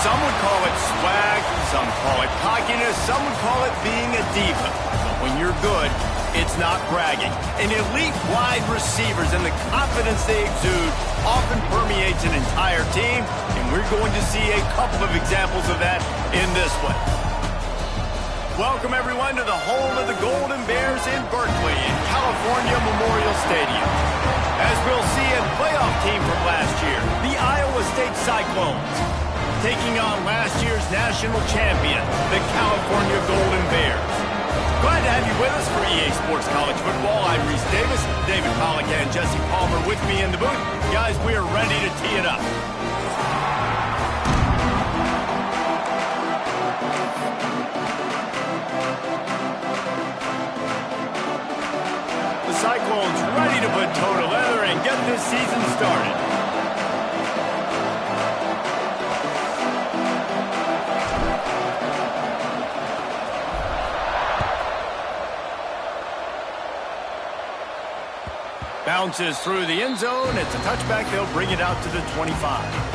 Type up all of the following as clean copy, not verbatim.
Some would call it swag, some call it cockiness, some would call it being a diva. But when you're good, it's not bragging. And elite wide receivers and the confidence they exude often permeates an entire team, and we're going to see a couple of examples of that in this one. Welcome, everyone, to the home of the Golden Bears in Berkeley in California Memorial Stadium. As we'll see, a playoff team from last year, the Iowa State Cyclones, taking on last year's national champion, the California Golden Bears. Glad to have you with us for EA Sports College Football. I'm Reese Davis, David Pollack and Jesse Palmer with me in the booth. Guys, we are ready to tee it up. The Cyclones ready to put toe to leather and get this season started. Bounces through the end zone. It's a touchback. They'll bring it out to the 25.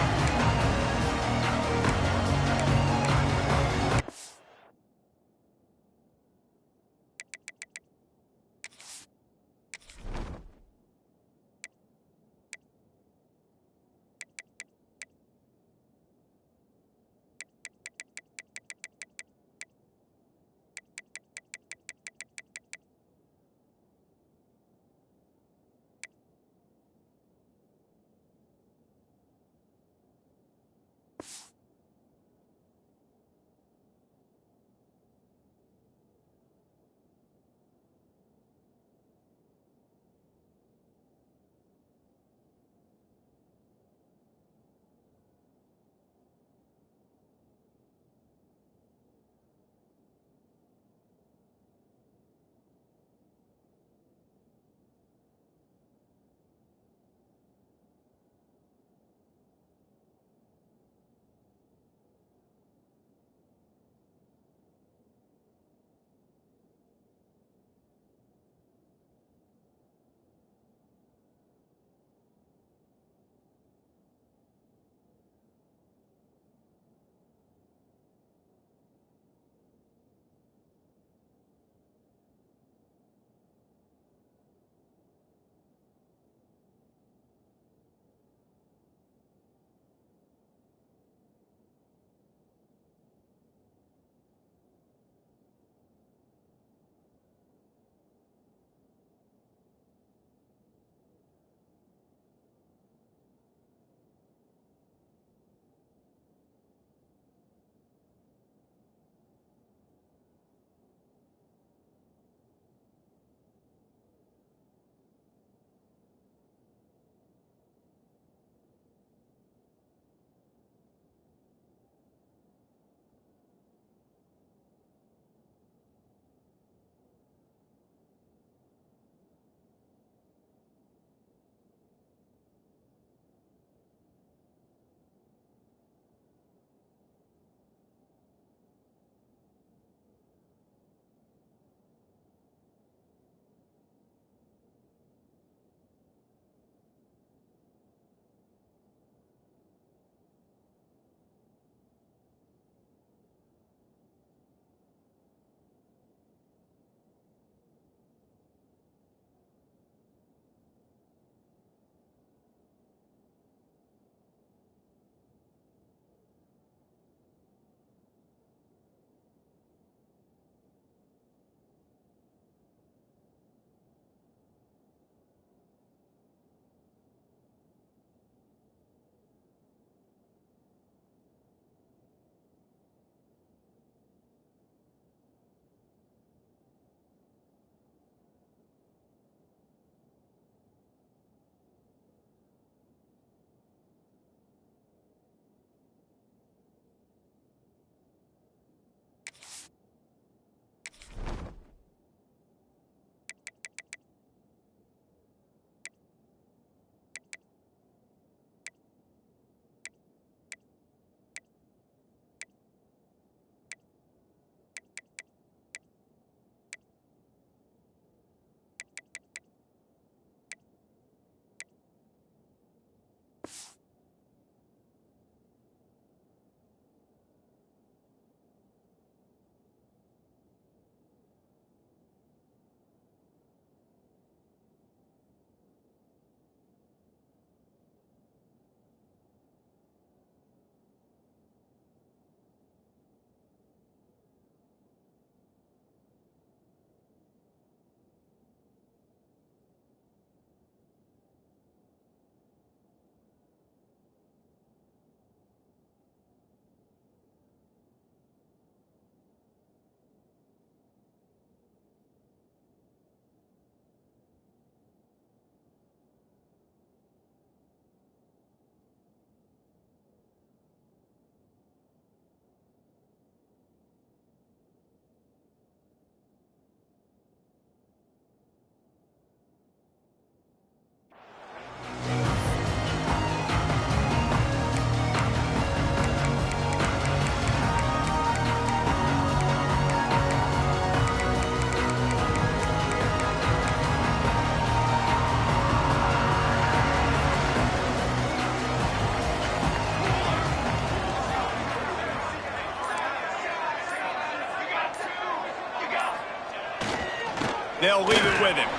They'll leave it with him.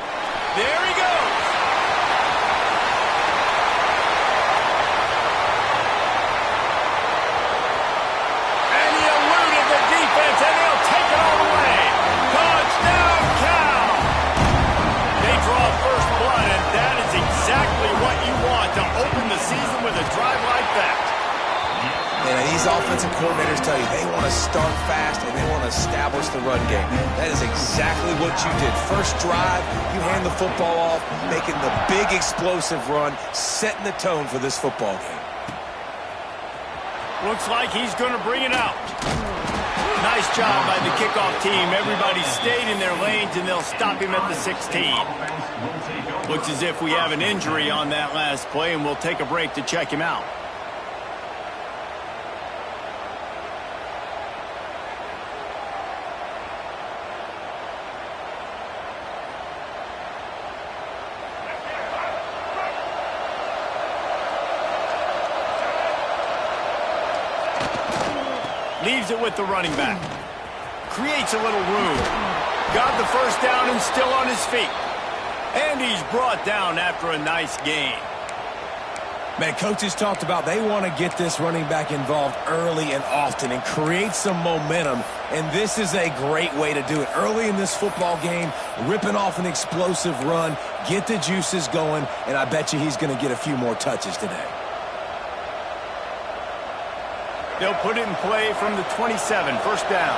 There he goes. And he eluded the defense, and they'll take it all the way. Touchdown, Cal. They draw first blood, and that is exactly what you want to open the season with a drive like that. And these offensive coordinators tell you they want to start fast and they want to establish the run game. That is exactly what you did. First drive, you hand the football off, making the big explosive run, setting the tone for this football game. Looks like he's going to bring it out. Nice job by the kickoff team. Everybody stayed in their lanes, and they'll stop him at the 16. Looks as if we have an injury on that last play, and we'll take a break to check him out. Leaves it with the running back. Creates a little room. Got the first down and still on his feet. And he's brought down after a nice gain. Man, coaches talked about they want to get this running back involved early and often and create some momentum. And this is a great way to do it. Early in this football game, ripping off an explosive run, get the juices going, and I bet you he's going to get a few more touches today. They'll put it in play from the 27, first down.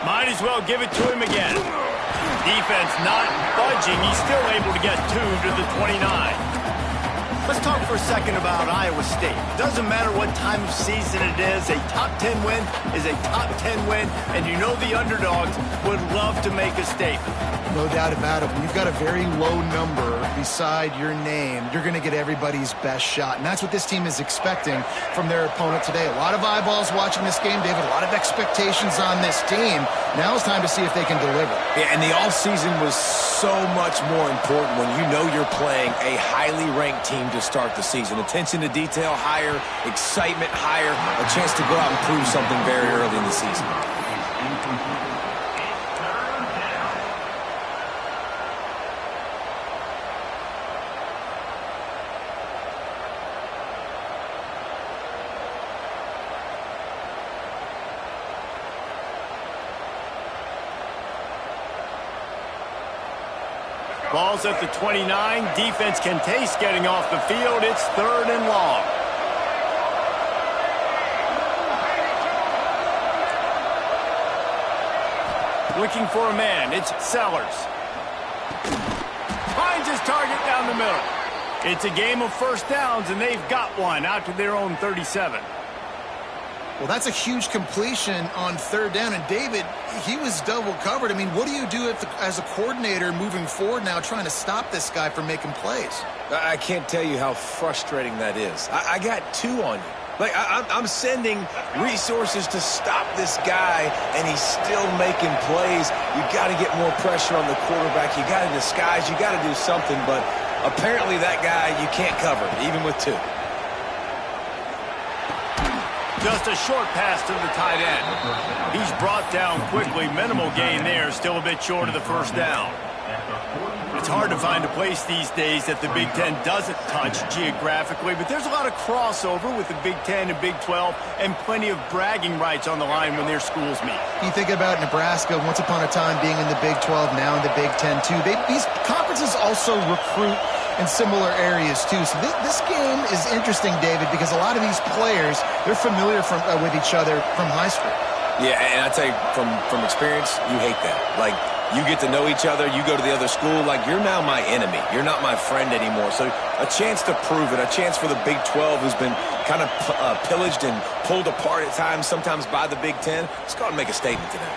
Might as well give it to him again. Defense not budging. He's still able to get 2 to the 29. Let's talk for a second about Iowa State. Doesn't matter what time of season it is, a top 10 win is a top 10 win, and you know the underdogs would love to make a statement. No doubt about it. When you've got a very low number beside your name, you're going to get everybody's best shot. And that's what this team is expecting from their opponent today. A lot of eyeballs watching this game, David. A lot of expectations on this team. Now it's time to see if they can deliver. Yeah, and the offseason was so much more important when you know you're playing a highly ranked team to start the season. Attention to detail higher, excitement higher, a chance to go out and prove something very early in the season. Ball's at the 29. Defense can taste getting off the field. It's 3rd and long. Looking for a man. It's Sellers. Finds his target down the middle. It's a game of first downs, and they've got one out to their own 37. Well, that's a huge completion on 3rd down. And, David, he was double covered. I mean, what do you do as a coordinator moving forward now trying to stop this guy from making plays? I can't tell you how frustrating that is. I got 2 on you. Like, I'm sending resources to stop this guy, and he's still making plays. You got to get more pressure on the quarterback. You got to disguise. You got to do something. But apparently that guy you can't cover, even with 2. Just a short pass to the tight end. He's brought down quickly. Minimal gain there. Still a bit short of the first down. It's hard to find a place these days that the Big Ten doesn't touch geographically, but there's a lot of crossover with the Big Ten and Big 12 and plenty of bragging rights on the line when their schools meet. You think about Nebraska once upon a time being in the Big 12, now in the Big 10 too. These conferences also recruit in similar areas too. So this game is interesting, David, because a lot of these players, they're familiar with each other from high school. Yeah, and I tell you, from experience, you hate that. Like, you get to know each other, you go to the other school, like, you're now my enemy. You're not my friend anymore. So a chance to prove it, a chance for the Big 12, who's been kind of pillaged and pulled apart at times, sometimes by the Big 10. Let's go out and make a statement today.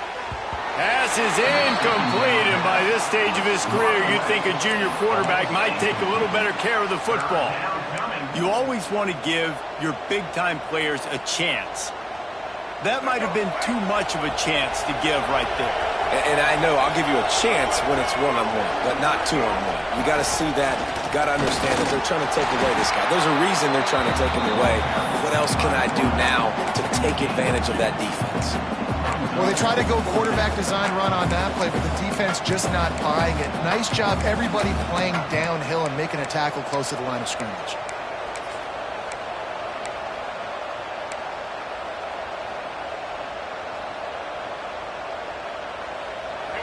Pass is incomplete, and by this stage of his career, you'd think a junior quarterback might take a little better care of the football. You always want to give your big-time players a chance. That might have been too much of a chance to give right there. And I know I'll give you a chance when it's one-on-one, but not two-on-one. You got to see that. You got to understand that they're trying to take away this guy. There's a reason they're trying to take him away. What else can I do now to take advantage of that defense? Well, they try to go quarterback design run on that play, but the defense just not buying it. Nice job, everybody playing downhill and making a tackle close to the line of scrimmage.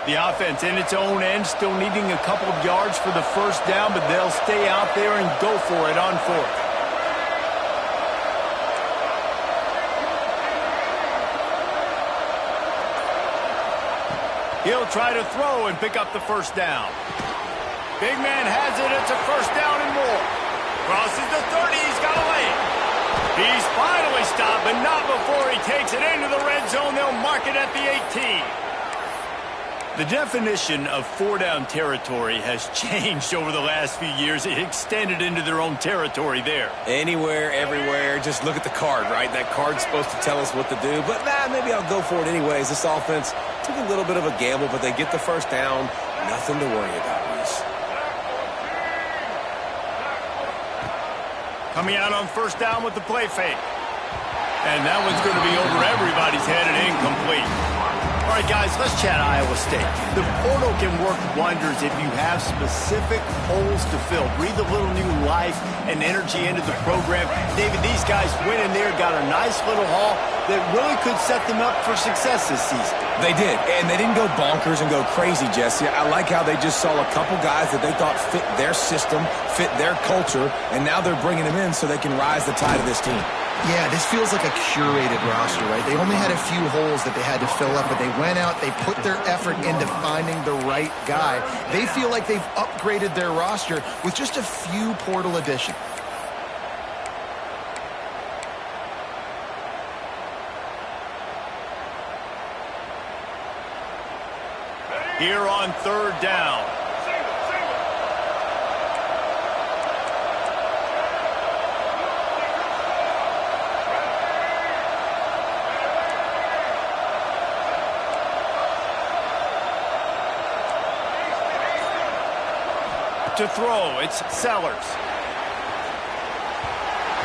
The offense in its own end, still needing a couple of yards for the first down, but they'll stay out there and go for it on fourth. He'll try to throw and pick up the first down. Big man has it. It's a first down and more. Crosses the 30. He's got to lay it. He's finally stopped, but not before he takes it into the red zone. They'll mark it at the 18. The definition of four-down territory has changed over the last few years. It extended into their own territory there. Anywhere, everywhere, just look at the card, right? That card's supposed to tell us what to do, but maybe I'll go for it anyways. This offense took a little bit of a gamble, but they get the first down. Nothing to worry about, Reese. Coming out on first down with the play fake. And that one's going to be over everybody's head and incomplete. All right, guys, let's chat Iowa State. The portal can work wonders if you have specific holes to fill. Breathe a little new life and energy into the program. David, these guys went in there, got a nice little haul that really could set them up for success this season. They did, and they didn't go bonkers and go crazy, Jesse. I like how they just saw a couple guys that they thought fit their system, fit their culture, and now they're bringing them in so they can rise the tide of this team. Yeah, this feels like a curated roster, right? They only had a few holes that they had to fill up, but they went out, they put their effort into finding the right guy. They feel like they've upgraded their roster with just a few portal additions. Here on third down. To throw, it's Sellers.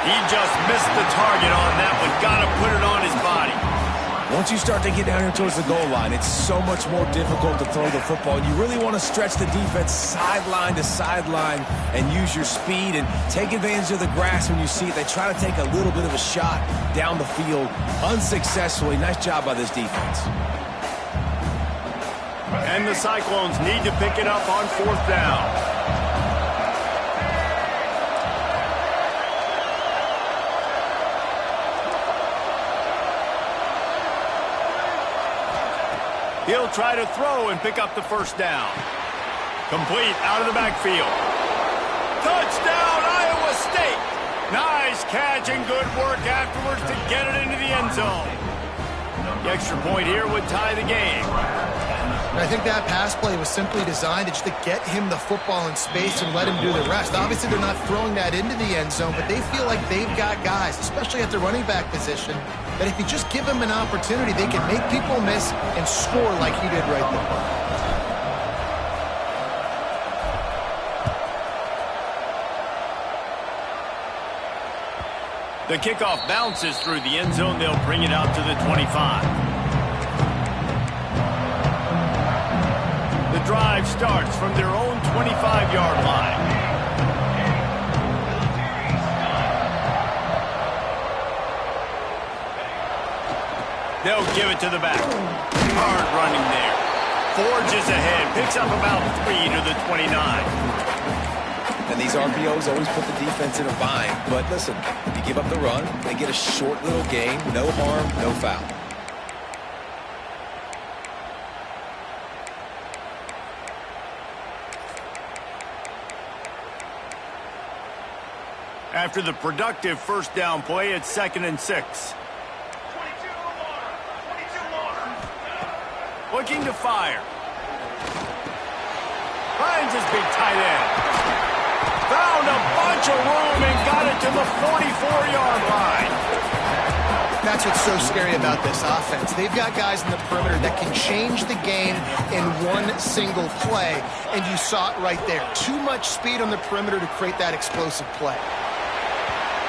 He just missed the target on that one. Got to put it on his body. Once you start to get down here towards the goal line, it's so much more difficult to throw the football. You really want to stretch the defense sideline to sideline and use your speed and take advantage of the grass when you see it. They try to take a little bit of a shot down the field unsuccessfully. Nice job by this defense. And the Cyclones need to pick it up on fourth down. He'll try to throw and pick up the first down. Complete out of the backfield. Touchdown, Iowa State! Nice catch and good work afterwards to get it into the end zone. The extra point here would tie the game. I think that pass play was simply designed just to get him the football in space and let him do the rest. Obviously, they're not throwing that into the end zone, but they feel like they've got guys, especially at the running back position, that if you just give them an opportunity, they can make people miss and score like he did right there. The kickoff bounces through the end zone. They'll bring it out to the 25. The drive starts from their own 25-yard line. They'll give it to the back. Hard running there. Forges ahead. Picks up about 3 to the 29. And these RPOs always put the defense in a bind. But listen, if you give up the run, they get a short little gain. No harm, no foul. After the productive first down play, it's 2nd and 6. Looking to fire. Finds his big tight end. Found a bunch of room and got it to the 44-yard line. That's what's so scary about this offense. They've got guys in the perimeter that can change the game in one single play, and you saw it right there. Too much speed on the perimeter to create that explosive play.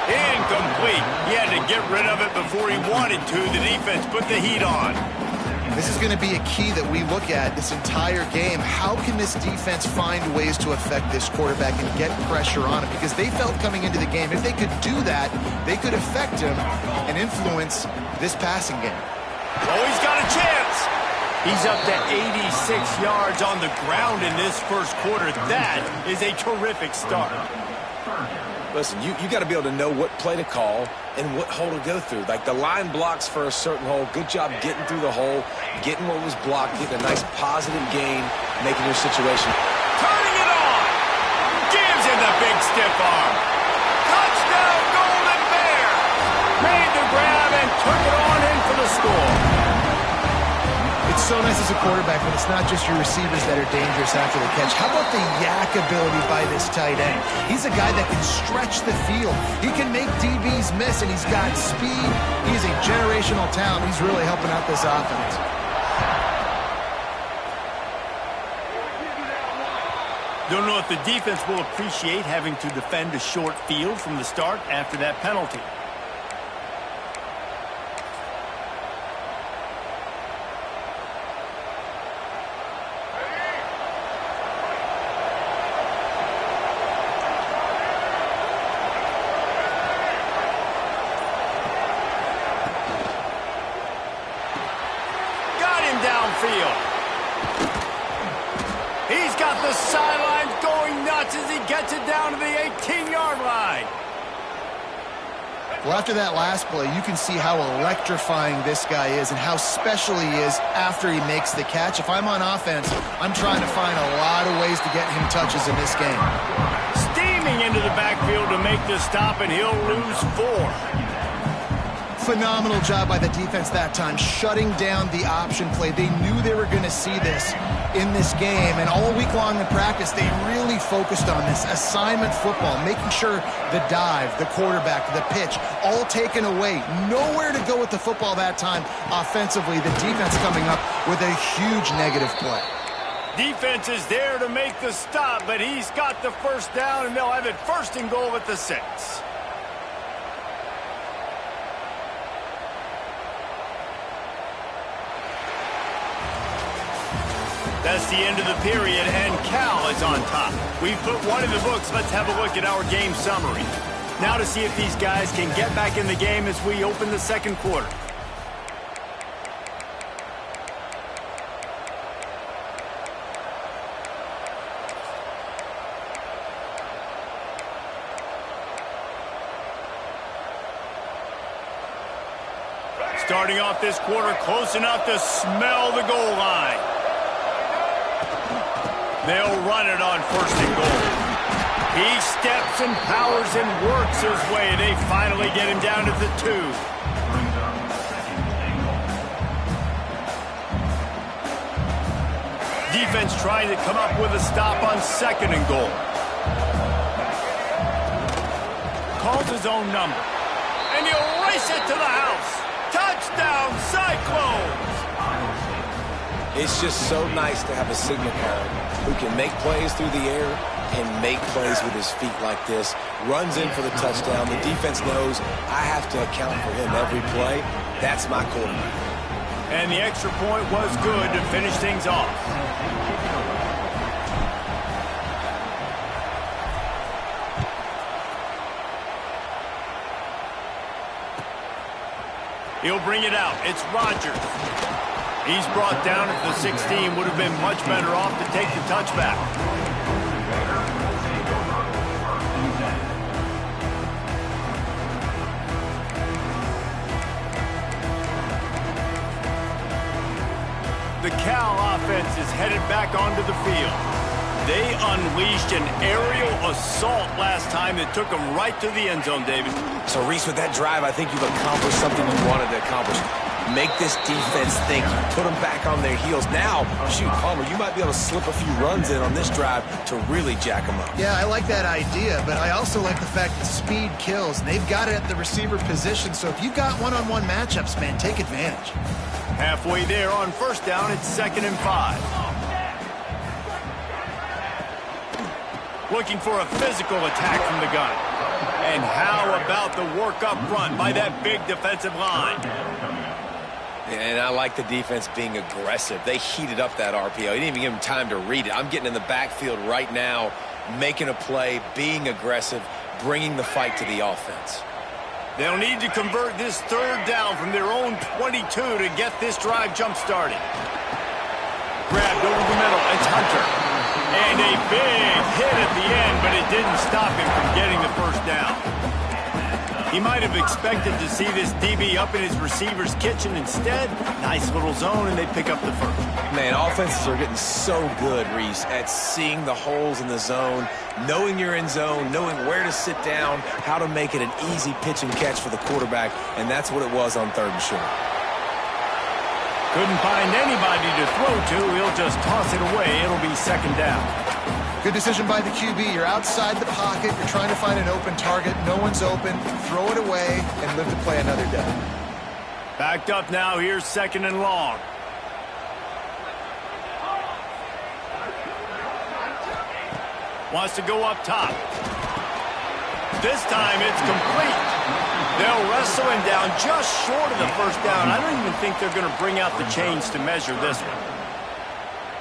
Incomplete. He had to get rid of it before he wanted to. The defense put the heat on. This is going to be a key that we look at this entire game. How can this defense find ways to affect this quarterback and get pressure on him? Because they felt coming into the game, if they could do that, they could affect him and influence this passing game. Oh, he's got a chance. He's up to 86 yards on the ground in this first quarter. That is a terrific start. Listen, you got to be able to know what play to call and what hole to go through. Like the line blocks for a certain hole. Good job getting through the hole, getting what was blocked, getting a nice positive gain, making your situation. Turning it on. Gives him the big stiff arm. Touchdown, Golden Bear. Made the grab and took it on in for the score. It's so nice as a quarterback when it's not just your receivers that are dangerous after the catch. How about the yak ability by this tight end? He's a guy that can stretch the field. He can make DBs miss, and he's got speed. He's a generational talent. He's really helping out this offense. Don't know if the defense will appreciate having to defend a short field from the start after that penalty. Downfield. He's got the sidelines going nuts as he gets it down to the 18-yard line. Well, after that last play, you can see how electrifying this guy is and how special he is after he makes the catch. If I'm on offense, I'm trying to find a lot of ways to get him touches in this game. Steaming into the backfield to make the stop, and he'll lose 4. Phenomenal job by the defense that time, shutting down the option play. They knew they were going to see this in this game, and all week long in practice, they really focused on this assignment football, making sure the dive, the quarterback, the pitch, all taken away. Nowhere to go with the football that time offensively. The defense coming up with a huge negative play. Defense is there to make the stop, but he's got the first down, and they'll have it 1st and goal at the 6. That's the end of the period, and Cal is on top. We've put one in the books. Let's have a look at our game summary. Now to see if these guys can get back in the game as we open the second quarter. Starting off this quarter close enough to smell the goal line. They'll run it on 1st and goal. He steps and powers and works his way. They finally get him down to the 2. Defense trying to come up with a stop on 2nd and goal. Calls his own number. And he'll race it to the house. Touchdown, Cyclones! It's just so nice to have a signal caller who can make plays through the air and make plays with his feet like this. Runs in for the touchdown. The defense knows I have to account for him every play. That's my quarterback. And the extra point was good to finish things off. He'll bring it out. It's Rodgers. He's brought down at the 16. Would have been much better off to take the touchback. The Cal offense is headed back onto the field. They unleashed an aerial assault last time that took them right to the end zone, David. So, Reese, with that drive, I think you've accomplished something you wanted to accomplish. Make this defense think. Put them back on their heels. Now, shoot, Palmer, you might be able to slip a few runs in on this drive to really jack them up. Yeah, I like that idea, but I also like the fact that speed kills. And they've got it at the receiver position, so if you've got one-on-one matchups, man, take advantage. Halfway there on 1st down, it's 2nd and 5. Looking for a physical attack from the gun. And how about the work up front by that big defensive line? And I like the defense being aggressive. They heated up that RPO. He didn't even give him time to read it. I'm getting in the backfield right now, making a play, being aggressive, bringing the fight to the offense. They'll need to convert this third down from their own 22 to get this drive jump-started. Grabbed over the middle. It's Hunter. And a big hit at the end, but it didn't stop him from getting the first down. He might have expected to see this DB up in his receiver's kitchen. Instead, nice little zone, and they pick up the first. Man, offenses are getting so good, Reese, at seeing the holes in the zone, knowing you're in zone, knowing where to sit down, how to make it an easy pitch and catch for the quarterback, and that's what it was on 3rd and short. Couldn't find anybody to throw to. He'll just toss it away. It'll be 2nd down. Good decision by the QB. You're outside the pocket. You're trying to find an open target. No one's open. Throw it away and live to play another day. Backed up now. Here's 2nd and long. Wants to go up top. This time it's complete. They'll wrestle him down just short of the first down. I don't even think they're going to bring out the chains to measure this one.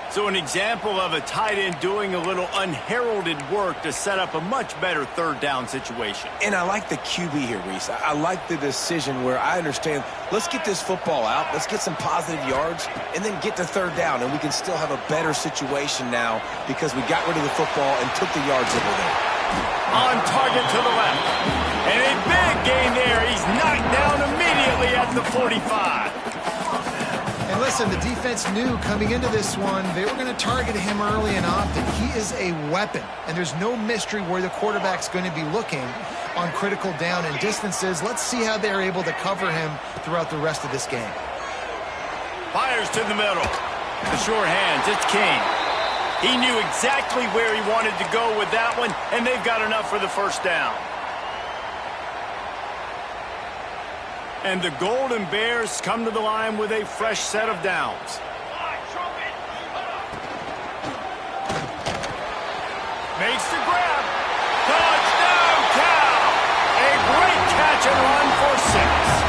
So an example of a tight end doing a little unheralded work to set up a much better 3rd down situation. And I like the QB here, Reese. I like the decision where I understand, let's get this football out, let's get some positive yards, and then get to 3rd down, and we can still have a better situation now because we got rid of the football and took the yards over there. On target to the left. And a big gain there. He's knocked down immediately at the 45. And listen, the defense knew coming into this one, they were going to target him early and often. He is a weapon, and there's no mystery where the quarterback's going to be looking on critical down and distances. Let's see how they're able to cover him throughout the rest of this game. Fires to the middle. The sure hands, it's King. He knew exactly where he wanted to go with that one, and they've got enough for the first down. And the Golden Bears come to the line with a fresh set of downs. Makes the grab. Touchdown, Cal! A great catch and run for 6.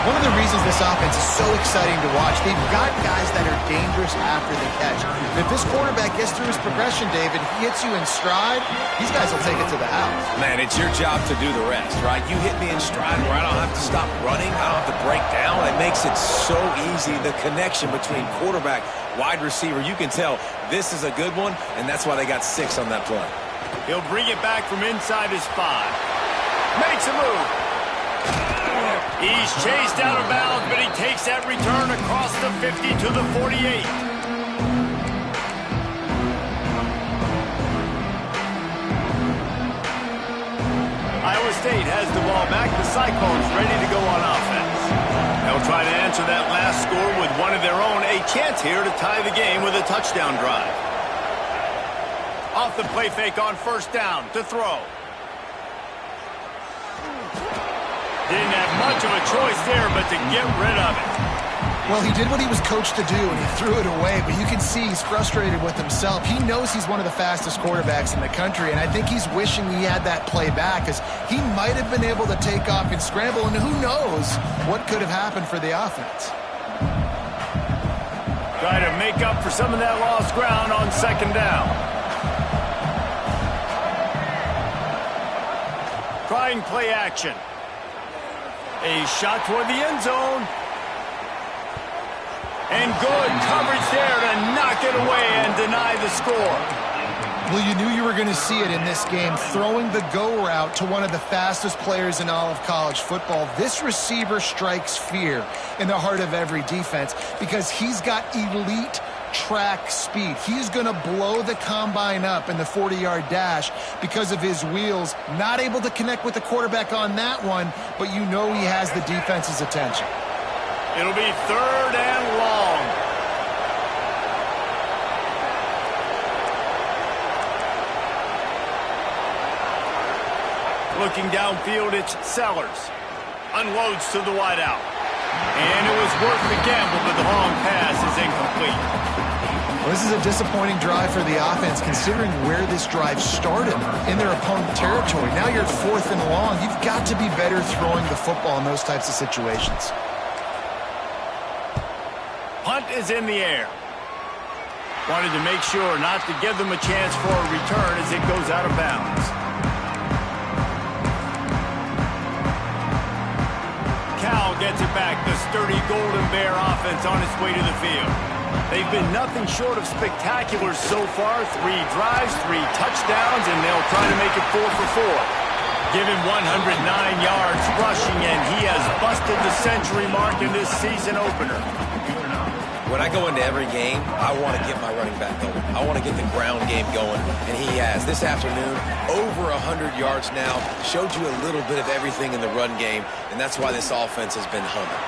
One of the reasons this offense is so exciting to watch, they've got guys that are dangerous after the catch. And if this quarterback gets through his progression, David, he hits you in stride, these guys will take it to the house. Man, it's your job to do the rest, right? You hit me in stride where I don't have to stop running, I don't have to break down. It makes it so easy, the connection between quarterback, wide receiver. You can tell this is a good one, and that's why they got 6 on that play. He'll bring it back from inside his 5. Makes a move. He's chased out of bounds, but he takes that return across the 50 to the 48. Iowa State has the ball back. The Cyclones ready to go on offense. They'll try to answer that last score with one of their own. A chance here to tie the game with a touchdown drive. Off the play fake on 1st down to throw. Didn't have much of a choice there, but to get rid of it. Well, he did what he was coached to do, and he threw it away, but you can see he's frustrated with himself. He knows he's one of the fastest quarterbacks in the country, and I think he's wishing he had that play back, because he might have been able to take off and scramble, and who knows what could have happened for the offense. Try to make up for some of that lost ground on 2nd down. Trying play action. A shot toward the end zone. And good coverage there to knock it away and deny the score. Well, you knew you were going to see it in this game, throwing the go route to one of the fastest players in all of college football. This receiver strikes fear in the heart of every defense because he's got elite track speed. He's going to blow the combine up in the 40-yard dash because of his wheels. Not able to connect with the quarterback on that one, but you know he has the defense's attention. It'll be 3rd and long. Looking downfield, it's Sellers. Unloads to the wideout. And it was worth the gamble, but the long pass is incomplete. Well, this is a disappointing drive for the offense, considering where this drive started in their opponent territory. Now you're at 4th and long. You've got to be better throwing the football in those types of situations. is in the air. Wanted to make sure not to give them a chance for a return as it goes out of bounds. Cal gets it back. The sturdy Golden Bear offense on its way to the field. They've been nothing short of spectacular so far. 3 drives, 3 touchdowns, and they'll try to make it 4 for 4. Give him 109 yards rushing, and he has busted the century mark in this season opener. When I go into every game, I want to get my running back going. I want to get the ground game going, and he has. This afternoon, over 100 yards now, showed you a little bit of everything in the run game, and that's why this offense has been humming.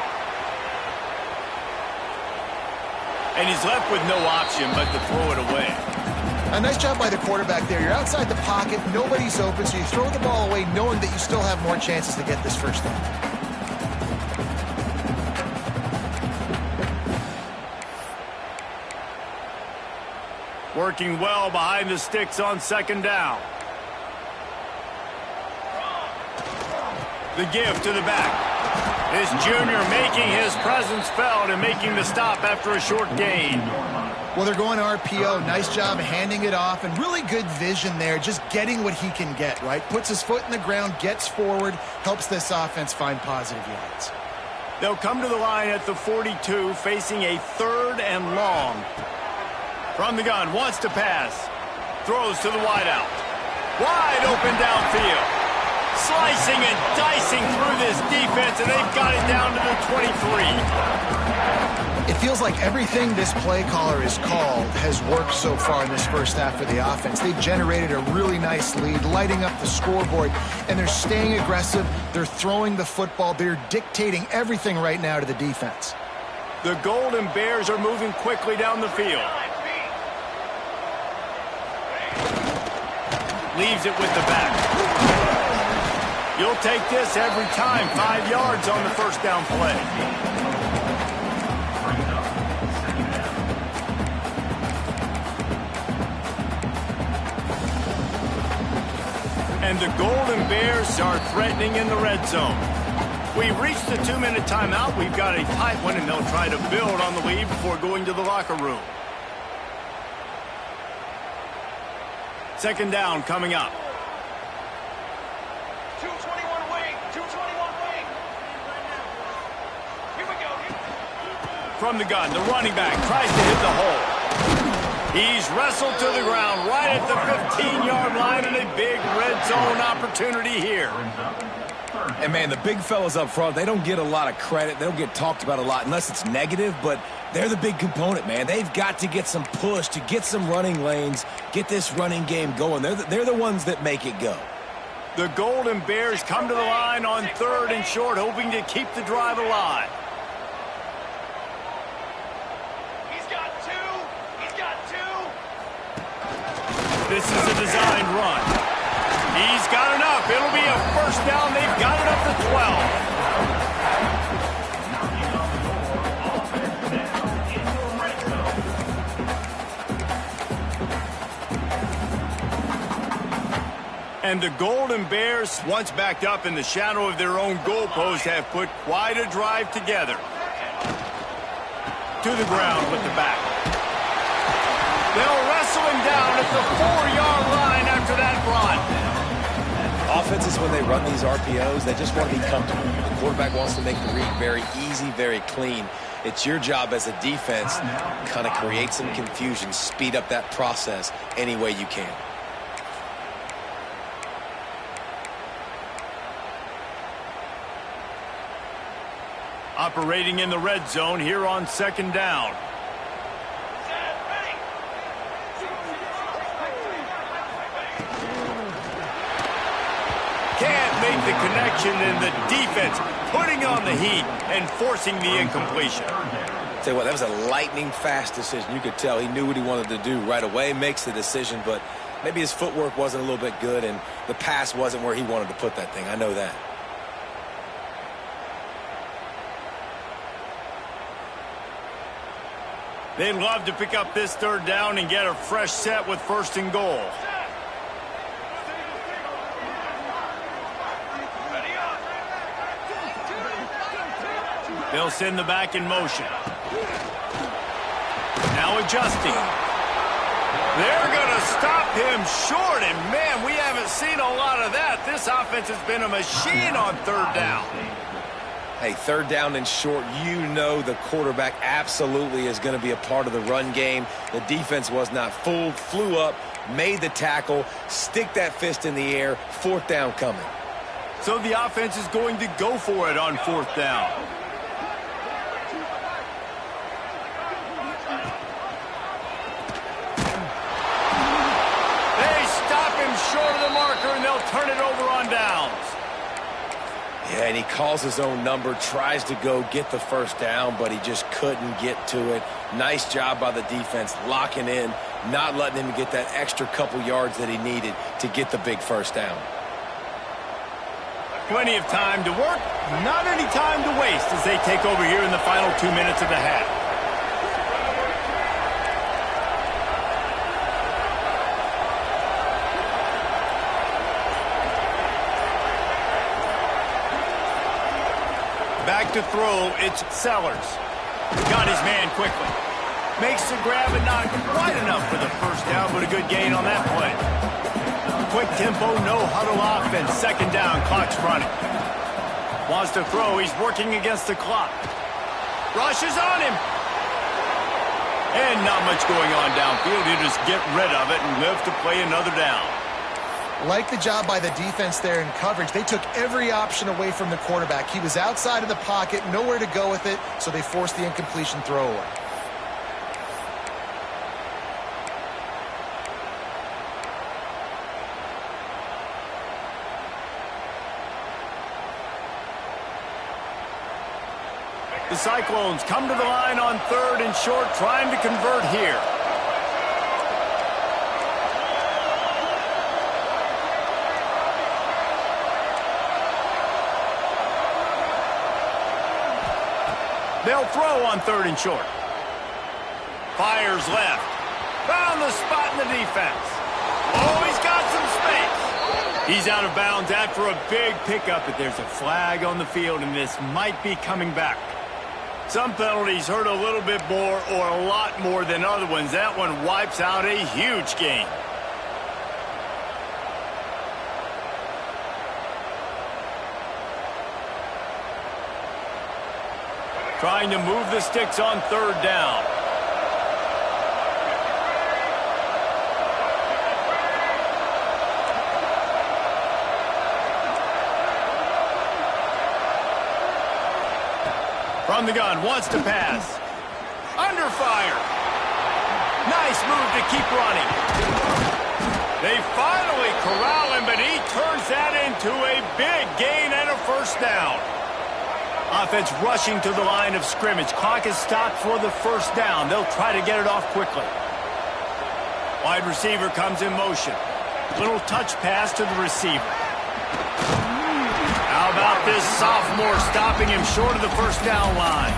And he's left with no option but to throw it away. A nice job by the quarterback there. You're outside the pocket, nobody's open, so you throw the ball away knowing that you still have more chances to get this first down. Working well behind the sticks on second down. The give to the back. This junior making his presence felt and making the stop after a short gain. Well, they're going RPO. Nice job handing it off, and really good vision there, just getting what he can get, right? Puts his foot in the ground, gets forward, helps this offense find positive yards. They'll come to the line at the 42, facing a 3rd and long. From the gun, wants to pass. Throws to the wideout. Wide open downfield. Slicing and dicing through this defense, and they've got it down to the 23. It feels like everything this play caller has called has worked so far in this first half for the offense. They've generated a really nice lead, lighting up the scoreboard, and they're staying aggressive. They're throwing the football. They're dictating everything right now to the defense. The Golden Bears are moving quickly down the field. Leaves it with the back. You'll take this every time. 5 yards on the first down play. And the Golden Bears are threatening in the red zone. We've reached the 2-minute timeout. We've got a tight one, and they'll try to build on the lead before going to the locker room. Second down coming up. 221 wing, 221 wing. Here we go. From the gun, the running back tries to hit the hole. He's wrestled to the ground right at the 15-yard line, and a big red zone opportunity here. And, man, the big fellas up front, they don't get a lot of credit. They don't get talked about a lot unless it's negative, but they're the big component, man. They've got to get some push to get some running lanes, get this running game going. They're the ones that make it go. The Golden Bears come to the line on 3rd and short, hoping to keep the drive alive. He's got 2. He's got 2. This is a designed run. He's got enough. It'll be a first down. They've got it up to 12. And the Golden Bears, once backed up in the shadow of their own goalpost, have put quite a drive together. To the ground with the back. They'll wrestle him down at the 4-yard line after that run. Offenses, when they run these RPOs, they just want to be comfortable. The quarterback wants to make the read very easy, very clean. It's your job as a defense to kind of create some confusion, speed up that process any way you can. Operating in the red zone here on second down. Can't make the connection, and the defense putting on the heat and forcing the incompletion. Tell you what, that was a lightning-fast decision. You could tell he knew what he wanted to do right away, makes the decision, but maybe his footwork wasn't a little bit good, and the pass wasn't where he wanted to put that thing. I know that. They'd love to pick up this third down and get a fresh set with 1st and goal. They'll send the back in motion. Now adjusting. They're going to stop him short, and man, we haven't seen a lot of that. This offense has been a machine on third down. Hey, third down and short, you know the quarterback absolutely is going to be a part of the run game. The defense was not fooled, flew up, made the tackle, stick that fist in the air, fourth down coming. So the offense is going to go for it on fourth down. They stop him short of the marker, and they'll turn it over on downs. Yeah, and he calls his own number, tries to go get the first down, but he just couldn't get to it. Nice job by the defense, locking in, not letting him get that extra couple yards that he needed to get the big first down. Plenty of time to work, not any time to waste as they take over here in the final 2 minutes of the half. Back to throw, it's Sellers. Got his man quickly. Makes the grab and not quite enough for the first down, but a good gain on that play. Quick tempo, no huddle offense. Second down, clock's running. Wants to throw, he's working against the clock. Rushes on him. And not much going on downfield. He'll just get rid of it and live to play another down. Like the job by the defense there in coverage. They took every option away from the quarterback. He was outside of the pocket, nowhere to go with it, so they forced the incompletion throwaway. The Cyclones come to the line on third and short, trying to convert here. They'll throw on third and short. Fires left. Found the spot in the defense. Oh, he's got some space. He's out of bounds after a big pickup, but there's a flag on the field, and this might be coming back. Some penalties hurt a little bit more or a lot more than other ones. That one wipes out a huge game. Trying to move the sticks on third down. From the gun, wants to pass. Under fire. Nice move to keep running. They finally corral him, but he turns that into a big gain and a first down. Offense rushing to the line of scrimmage. Clock is stopped for the first down. They'll try to get it off quickly. Wide receiver comes in motion. Little touch pass to the receiver. How about this sophomore stopping him short of the first down line?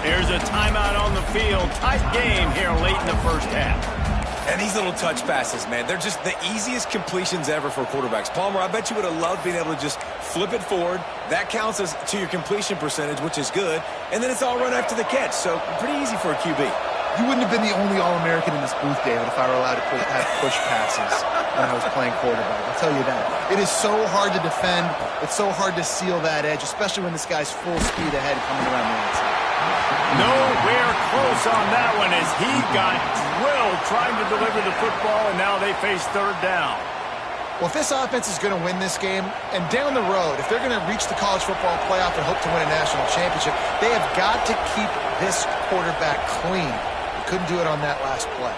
There's a timeout on the field. Tight game here late in the first half. And these little touch passes, man, they're just the easiest completions ever for quarterbacks. Palmer, I bet you would have loved being able to just flip it forward. That counts as to your completion percentage, which is good. And then it's all run after the catch, so pretty easy for a QB. You wouldn't have been the only All-American in this booth, David, if I were allowed to have push passes when I was playing quarterback. I'll tell you that. It is so hard to defend. It's so hard to seal that edge, especially when this guy's full speed ahead coming around the outside. Nowhere close on that one as he got drilled trying to deliver the football, and now they face third down. Well, if this offense is going to win this game, and down the road, if they're going to reach the college football playoff and hope to win a national championship, they have got to keep this quarterback clean. They couldn't do it on that last play.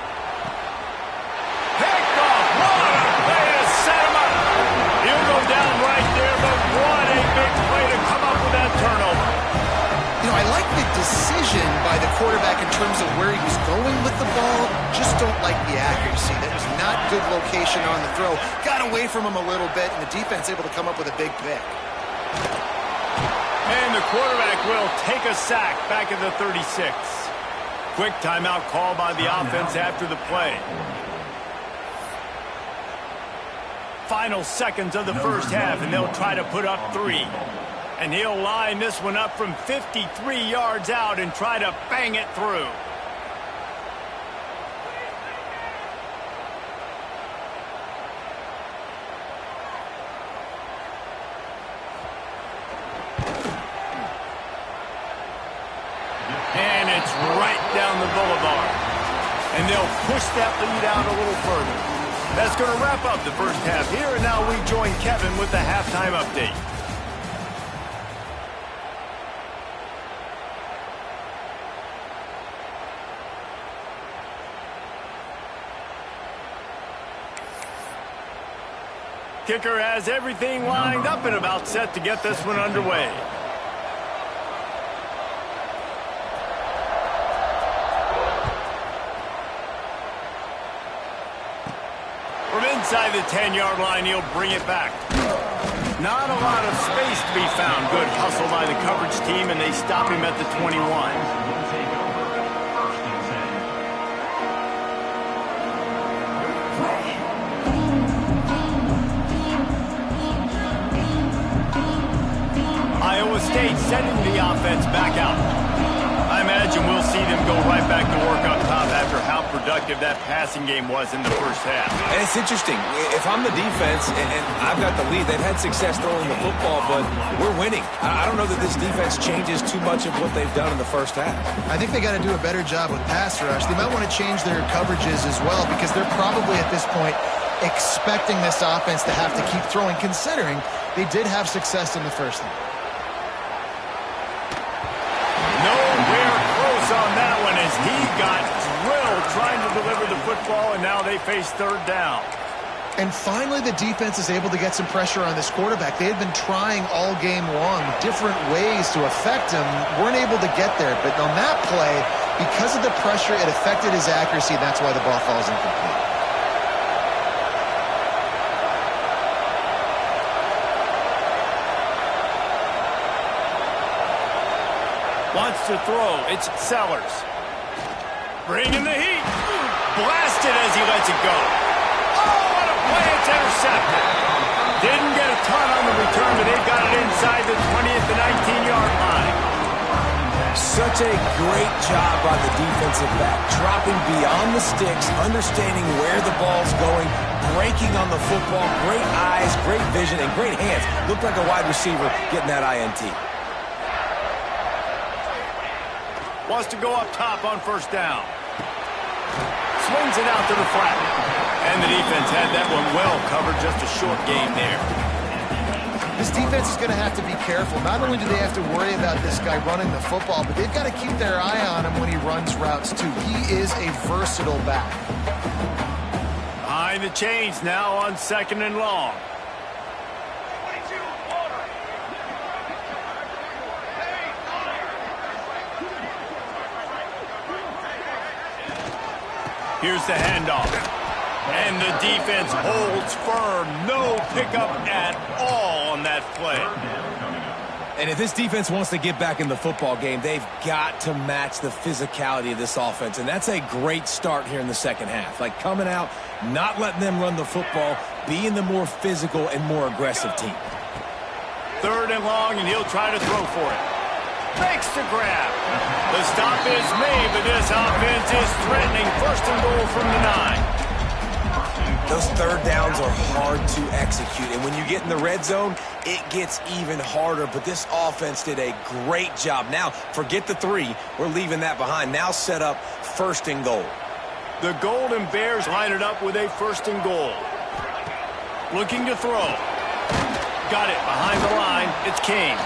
Picked off. What a play to set him up. He'll go down right there, but what a big play to come up with that turnover. You know, I like the decision by the quarterback in terms of where he was going with the ball. Just don't like the accuracy. That was not good location on the throw. Got away from him a little bit, and the defense able to come up with a big pick. And the quarterback will take a sack back at the 36. Quick timeout call by the offense after the play. Final seconds of the first half, and they'll try to put up 3. And he'll line this one up from 53 yards out and try to bang it through. It's right down the boulevard. And they'll push that lead out a little further. That's going to wrap up the first half here, and now we join Kevin with the halftime update. Kicker has everything lined up and about set to get this one underway. From inside the 10-yard line, he'll bring it back. Not a lot of space to be found. Good hustle by the coverage team, and they stop him at the 21. Iowa State sending the offense back out. I imagine we'll see them go right back to work up top after how productive that passing game was in the first half. And it's interesting. If I'm the defense and I've got the lead, they've had success throwing the football, but we're winning. I don't know that this defense changes too much of what they've done in the first half. I think they got to do a better job with pass rush. They might want to change their coverages as well because they're probably at this point expecting this offense to have to keep throwing, considering they did have success in the first half. Nowhere close on that one as he got drilled trying to deliver the football, and now they face third down. And finally, the defense is able to get some pressure on this quarterback. They had been trying all game long different ways to affect him, weren't able to get there. But on that play, because of the pressure, it affected his accuracy, and that's why the ball falls incomplete. Wants to throw. It's Sellers. Bringing the heat. Blasted as he lets it go. Oh, what a play. It's intercepted. Didn't get a ton on the return, but they've got it inside the 20 at the 19-yard line. Such a great job by the defensive back. Dropping beyond the sticks, understanding where the ball's going, breaking on the football. Great eyes, great vision, and great hands. Looked like a wide receiver getting that INT. Wants to go up top on first down. Swings it out to the flat. And the defense had that one well covered. Just a short game there. This defense is going to have to be careful. Not only do they have to worry about this guy running the football, but they've got to keep their eye on him when he runs routes too. He is a versatile back. Behind the chains now on second and long. Here's the handoff. And the defense holds firm. No pickup at all on that play. And if this defense wants to get back in the football game, they've got to match the physicality of this offense. And that's a great start here in the second half. Like coming out, not letting them run the football, being the more physical and more aggressive team. Third and long, and he'll try to throw for it. Makes the grab. The stop is made, but this offense is threatening. First and goal from the 9. Those third downs are hard to execute, and when you get in the red zone, it gets even harder. But this offense did a great job. Now, forget the 3. We're leaving that behind. Now set up first and goal. The Golden Bears line it up with a first and goal. Looking to throw. Got it behind the line. It's King.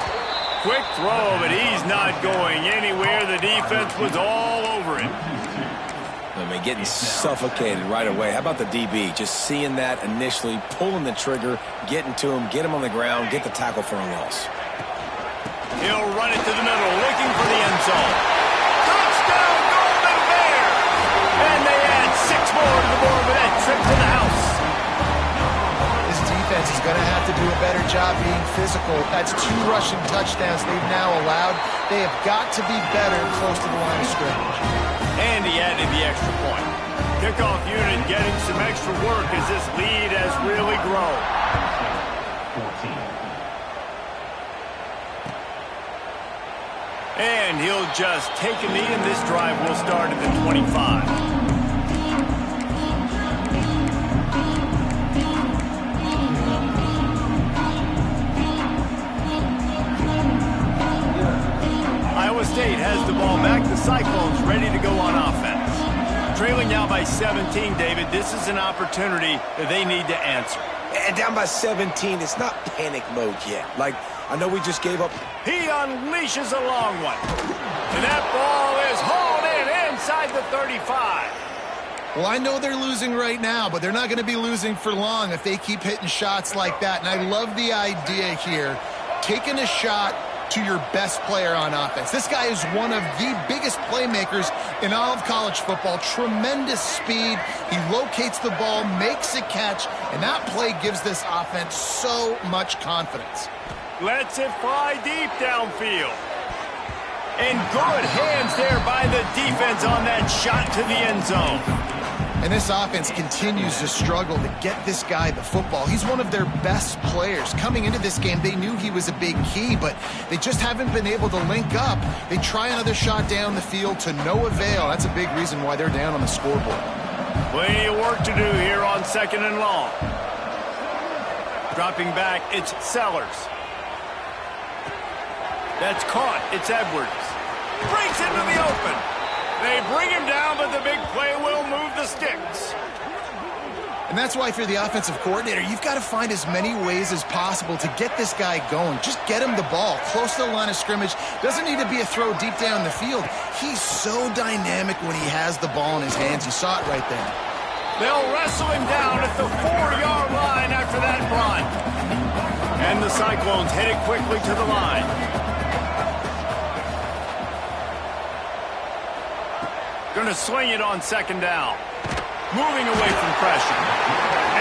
Quick throw, but he's not going anywhere. The defense was all over him. I mean, getting suffocated right away. How about the DB? Just seeing that initially, pulling the trigger, getting to him, get him on the ground, get the tackle for a loss. He'll run it to the middle, looking for the end zone. Touchdown, Golden Bears! And they add 6 more to the board with that trip to the house. Defense is going to have to do a better job being physical. That's 2 rushing touchdowns they've now allowed. They have got to be better close to the line of scrimmage. And he added the extra point. Kickoff unit getting some extra work as this lead has really grown. And he'll just take a knee, and this drive will start at the 25. Iowa Iowa State has the ball back. The Cyclones ready to go on offense. Trailing now by 17, David. This is an opportunity that they need to answer. And down by 17, it's not panic mode yet. Like, I know we just gave up. He unleashes a long one. And that ball is hauled in inside the 35. Well, I know they're losing right now, but they're not going to be losing for long if they keep hitting shots like that. And I love the idea here, taking a shot to your best player on offense. This guy is one of the biggest playmakers in all of college football. Tremendous speed. He locates the ball, makes a catch, and that play gives this offense so much confidence. Lets it fly deep downfield. And good hands there by the defense on that shot to the end zone. And this offense continues to struggle to get this guy the football. He's one of their best players. Coming into this game, they knew he was a big key, but they just haven't been able to link up. They try another shot down the field to no avail. That's a big reason why they're down on the scoreboard. Plenty of work to do here on 2nd and long. Dropping back, it's Sellers. That's caught. It's Edwards. Breaks into the open. They bring him down, but the big play will move the sticks. And that's why, if you're the offensive coordinator, you've got to find as many ways as possible to get this guy going. Just get him the ball close to the line of scrimmage. Doesn't need to be a throw deep down the field. He's so dynamic when he has the ball in his hands. You saw it right there. They'll wrestle him down at the 4-yard line after that run. And the Cyclones headed quickly to the line. Going to sling it on 2nd down. Moving away from pressure.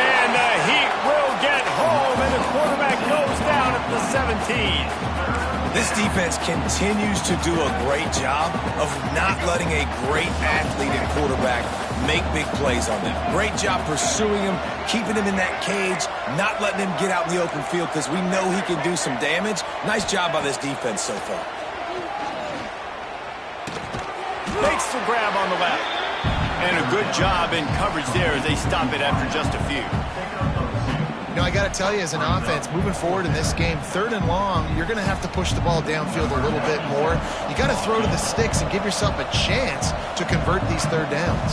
And the Heat will get home, and the quarterback goes down at the 17. This defense continues to do a great job of not letting a great athlete and quarterback make big plays on them. Great job pursuing him, keeping him in that cage, not letting him get out in the open field because we know he can do some damage. Nice job by this defense so far. Makes the grab on the left. And a good job in coverage there as they stop it after just a few. You know, I got to tell you, as an offense, moving forward in this game, 3rd and long, you're going to have to push the ball downfield a little bit more. You got to throw to the sticks and give yourself a chance to convert these 3rd downs.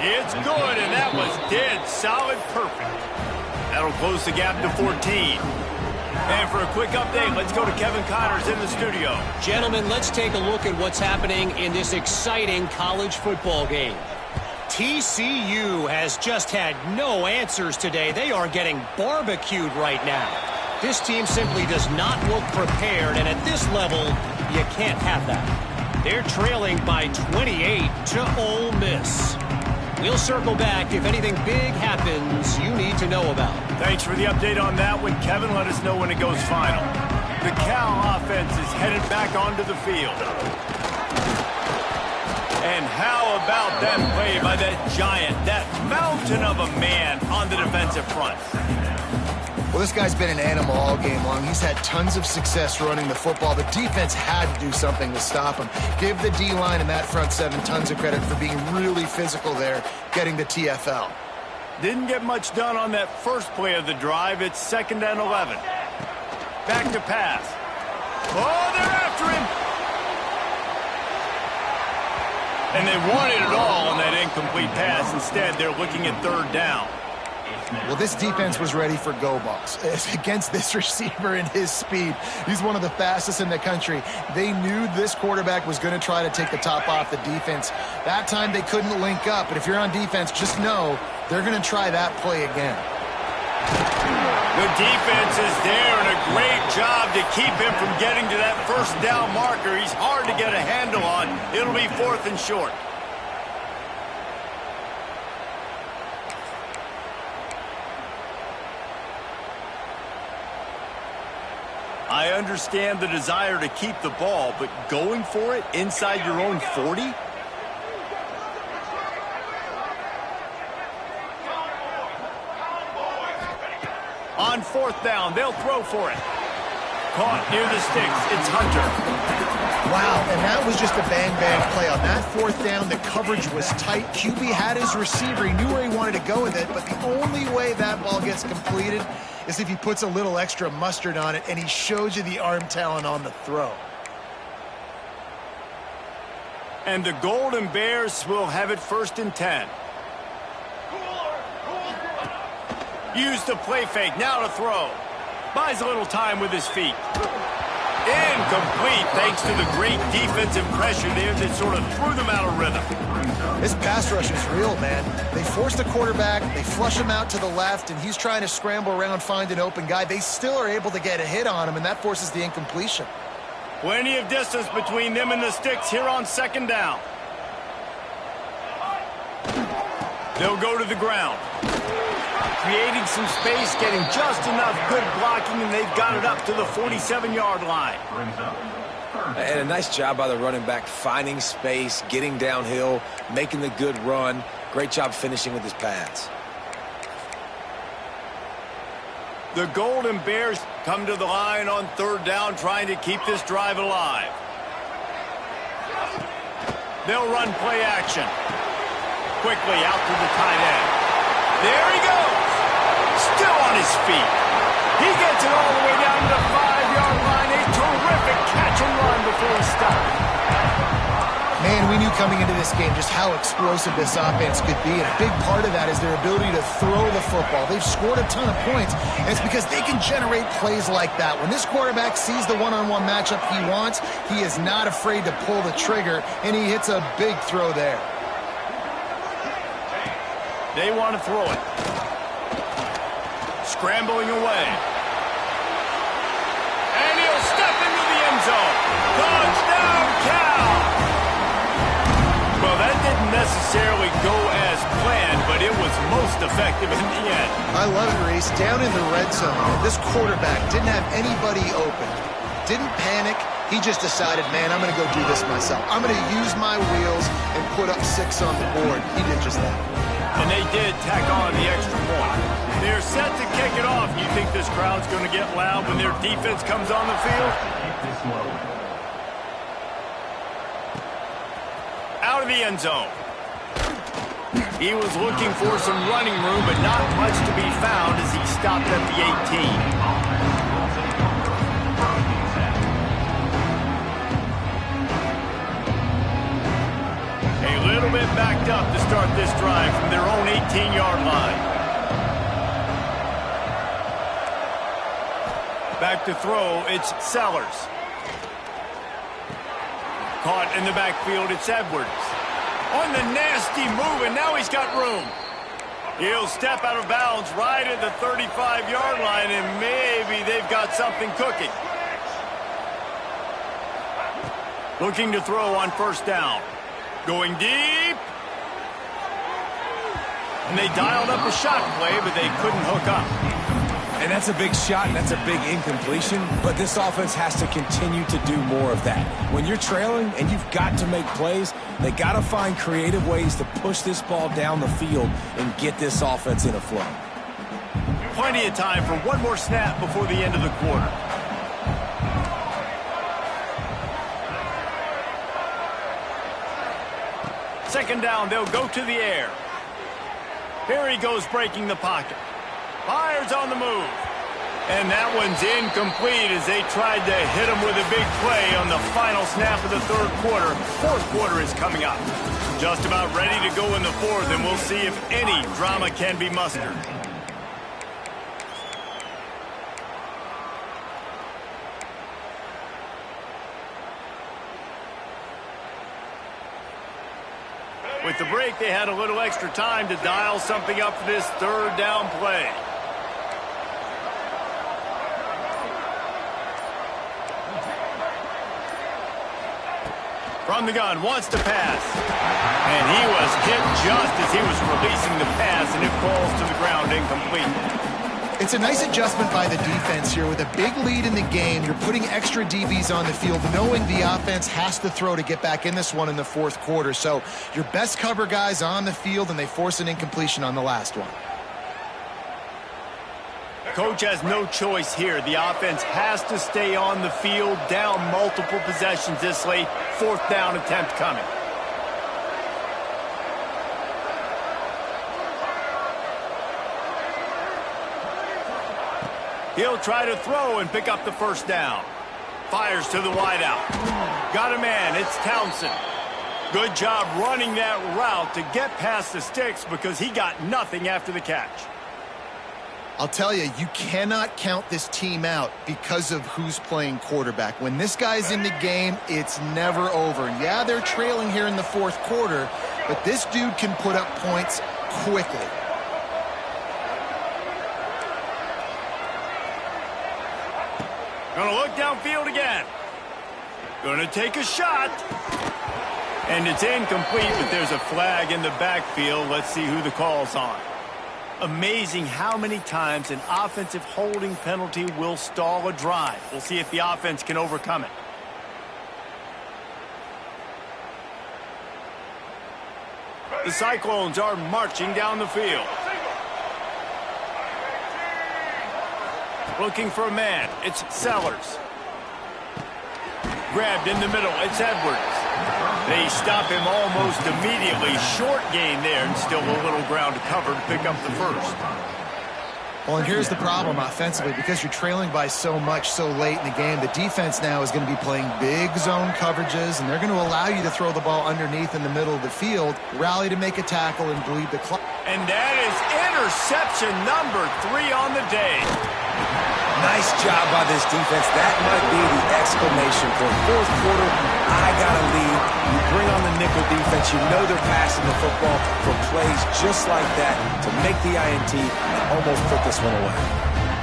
It's good, and that was dead solid perfect. That'll close the gap to 14. And for a quick update, let's go to Kevin Connors in the studio. Gentlemen, let's take a look at what's happening in this exciting college football game. TCU has just had no answers today. They are getting barbecued right now. This team simply does not look prepared, and at this level, you can't have that. They're trailing by 28 to Ole Miss. We'll circle back if anything big happens you need to know about. Thanks for the update on that one, Kevin. Let us know when it goes final. The Cal offense is headed back onto the field. And how about that play by that giant, that mountain of a man on the defensive front? Well, this guy's been an animal all game long. He's had tons of success running the football. The defense had to do something to stop him. Give the D-line and that front 7 tons of credit for being really physical there, getting the TFL. Didn't get much done on that first play of the drive. It's 2nd and 11. Back to pass. Oh, they're after him. And they wanted it all on that incomplete pass. Instead, they're looking at 3rd down. Well, this defense was ready for go balls. Against this receiver and his speed, he's one of the fastest in the country. They knew this quarterback was going to try to take the top off the defense. That time they couldn't link up, but if you're on defense, just know they're going to try that play again. The defense is there, and a great job to keep him from getting to that 1st down marker. He's hard to get a handle on. It'll be 4th and short. I understand the desire to keep the ball, but going for it inside your own 40? On 4th down, they'll throw for it. Caught near the sticks. It's Hunter. Wow, and that was just a bang-bang play. On that fourth down, the coverage was tight. QB had his receiver. He knew where he wanted to go with it, but the only way that ball gets completed is if he puts a little extra mustard on it, and he shows you the arm talent on the throw. And the Golden Bears will have it 1st and 10. Use the play fake. Now to throw. Buys a little time with his feet. Incomplete thanks to the great defensive pressure there that sort of threw them out of rhythm. This pass rush is real, man. They force the quarterback, they flush him out to the left, and he's trying to scramble around, find an open guy. They still are able to get a hit on him, and that forces the incompletion. Plenty of distance between them and the sticks here on 2nd down. They'll go to the ground. Creating some space, getting just enough good blocking, and they've got it up to the 47-yard line. And a nice job by the running back, finding space, getting downhill, making the good run. Great job finishing with his pads. The Golden Bears come to the line on 3rd down, trying to keep this drive alive. They'll run play action. Quickly out to the tight end. There he goes. Still on his feet. He gets it all the way down to the 5-yard line. A terrific catch and run before he stopped. Man, we knew coming into this game just how explosive this offense could be, and a big part of that is their ability to throw the football. They've scored a ton of points, and it's because they can generate plays like that. When this quarterback sees the one-on-one matchup he wants, he is not afraid to pull the trigger, and he hits a big throw there. They want to throw it. Scrambling away. And he'll step into the end zone. Touchdown, Cal! Well, that didn't necessarily go as planned, but it was most effective in the end. I love it, Reese. Down in the red zone, this quarterback didn't have anybody open. Didn't panic. He just decided, man, I'm going to go do this myself. I'm going to use my wheels and put up 6 on the board. He did just that. And they did tack on the extra point. They're set to kick it off. You think this crowd's going to get loud when their defense comes on the field? Out of the end zone. He was looking for some running room, but not much to be found as he stopped at the 18. A little bit backed up to start this drive from their own 18-yard line. Back to throw, it's Sellers. Caught in the backfield, it's Edwards. On the nasty move, and now he's got room. He'll step out of bounds right at the 35-yard line, and maybe they've got something cooking. Looking to throw on 1st down. Going deep. And they dialed up a shot play, but they couldn't hook up. And that's a big shot, and that's a big incompletion, but this offense has to continue to do more of that. When you're trailing and you've got to make plays, they got to find creative ways to push this ball down the field and get this offense in a flow. Plenty of time for one more snap before the end of the quarter. Second down, they'll go to the air. Here he goes breaking the pocket. Fires on the move. And that one's incomplete as they tried to hit him with a big play on the final snap of the 3rd quarter. 4th quarter is coming up. Just about ready to go in the 4th, and we'll see if any drama can be mustered. With the break, they had a little extra time to dial something up for this 3rd down play. From the gun, wants to pass. And he was hit just as he was releasing the pass, and it falls to the ground incomplete. It's a nice adjustment by the defense here. With a big lead in the game, you're putting extra DBs on the field, knowing the offense has to throw to get back in this one in the 4th quarter. So your best cover guys on the field, and they force an incompletion on the last one. Coach has no choice here. The offense has to stay on the field, down multiple possessions this late. 4th down attempt coming. He'll try to throw and pick up the 1st down. Fires to the wideout. Got a man. It's Townsend. Good job running that route to get past the sticks because he got nothing after the catch. I'll tell you, you cannot count this team out because of who's playing quarterback. When this guy's in the game, it's never over. Yeah, they're trailing here in the 4th quarter, but this dude can put up points quickly. Gonna look downfield again. Gonna take a shot. And it's incomplete, but there's a flag in the backfield. Let's see who the call's on. Amazing how many times an offensive holding penalty will stall a drive. We'll see if the offense can overcome it. The Cyclones are marching down the field. Looking for a man. It's Sellers. Grabbed in the middle. It's Edwards. They stop him almost immediately. Short gain there, and still a little ground to cover to pick up the 1st. Well, and here's the problem offensively. Because you're trailing by so much so late in the game, the defense now is going to be playing big zone coverages, and they're going to allow you to throw the ball underneath in the middle of the field, rally to make a tackle, and bleed the clock. And that is interception number 3 on the day. Nice job by this defense. That might be the exclamation point. 4th quarter, I got a lead. You bring on the nickel defense. You know they're passing the football for plays just like that to make the INT and almost put this one away.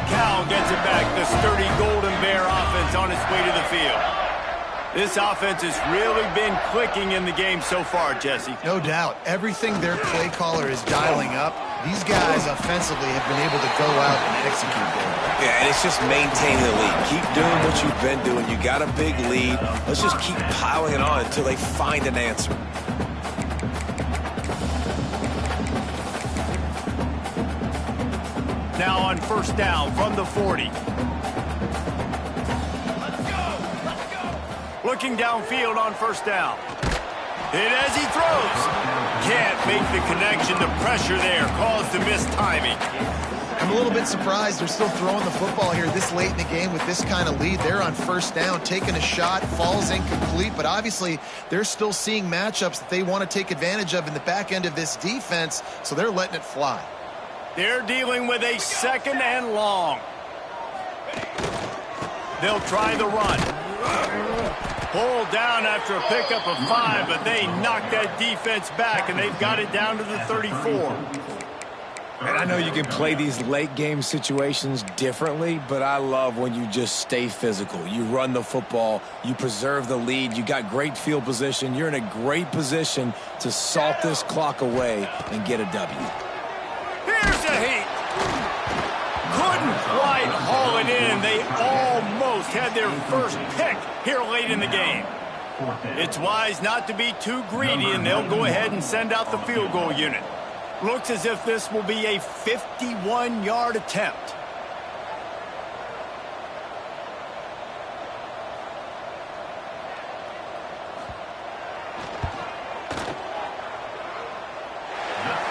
Cal gets it back. The sturdy Golden Bear offense on its way to the field. This offense has really been clicking in the game so far, Jesse. No doubt. Everything their play caller is dialing up, these guys offensively have been able to go out and execute there. Yeah, and it's just maintaining the lead. Keep doing what you've been doing. You got a big lead. Let's just keep piling it on until they find an answer. Now on 1st down from the 40. Looking downfield on 1st down. Hit as he throws. Can't make the connection. The pressure there caused the missed timing. I'm a little bit surprised they're still throwing the football here this late in the game with this kind of lead. They're on 1st down, taking a shot, falls incomplete, but obviously they're still seeing matchups that they want to take advantage of in the back end of this defense, so they're letting it fly. They're dealing with a 2nd and long. They'll try the run. Pulled down after a pickup of 5, but they knocked that defense back, and they've got it down to the 34. And I know you can play these late game situations differently, but I love when you just stay physical. You run the football, you preserve the lead, you got great field position, you're in a great position to salt this clock away and get a W. Here's a heat. Couldn't quite haul it in. They almost had their 1st pick here late in the game. It's wise not to be too greedy, and they'll go ahead and send out the field goal unit. Looks as if this will be a 51-yard attempt.